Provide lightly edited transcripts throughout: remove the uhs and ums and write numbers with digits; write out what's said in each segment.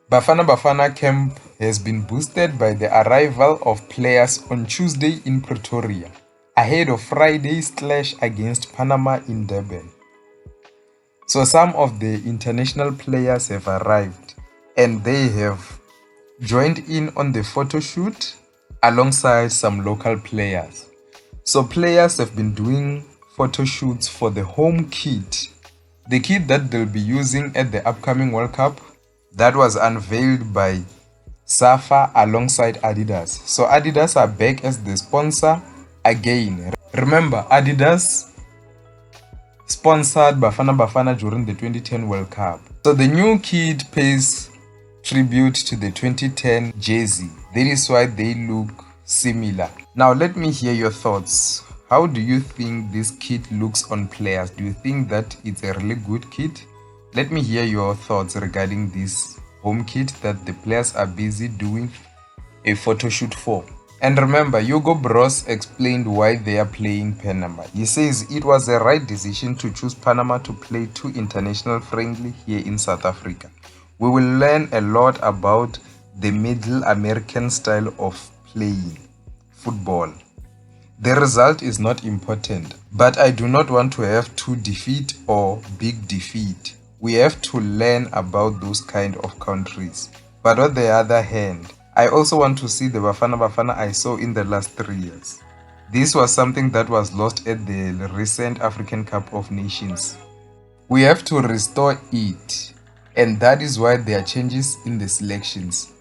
Bafana Bafana camp has been boosted by the arrival of players on Tuesday in Pretoria, ahead of Friday's clash against Panama in Durban. So some of the international players have arrived and they have joined in on the photo shoot alongside some local players. So players have been doing photo shoots for the home kit, the kit that they'll be using at the upcoming World Cup that was unveiled by Safa alongside Adidas. So Adidas are back as the sponsor again. Remember, Adidas sponsored Bafana Bafana during the 2010 World Cup. So the new kit pays tribute to the 2010 jersey. That is why they look similar. Now let me hear your thoughts. How do you think this kit looks on players? Do you think that it's a really good kit? Let me hear your thoughts regarding this home kit that the players are busy doing a photo shoot for. And remember, Hugo Bros explained why they are playing Panama. He says it was the right decision to choose Panama to play 2 international friendly here in South Africa. We will learn a lot about the Middle American style of playing football. The result is not important, but I do not want to have 2 defeat or big defeat. We have to learn about those kind of countries. But on the other hand, I also want to see the Bafana Bafana I saw in the last 3 years. This was something that was lost at the recent African Cup of Nations. We have to restore it, and that is why there are changes in the selections.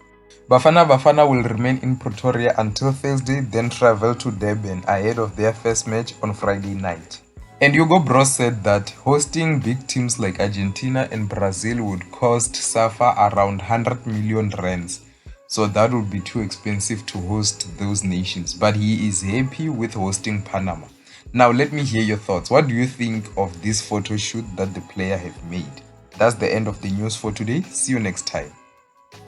Bafana Bafana will remain in Pretoria until Thursday, then travel to Durban ahead of their first match on Friday night. And Hugo Bros said that hosting big teams like Argentina and Brazil would cost SAFA around 100 million rands. So that would be too expensive to host those nations. But he is happy with hosting Panama. Now let me hear your thoughts. What do you think of this photo shoot that the player have made? That's the end of the news for today. See you next time.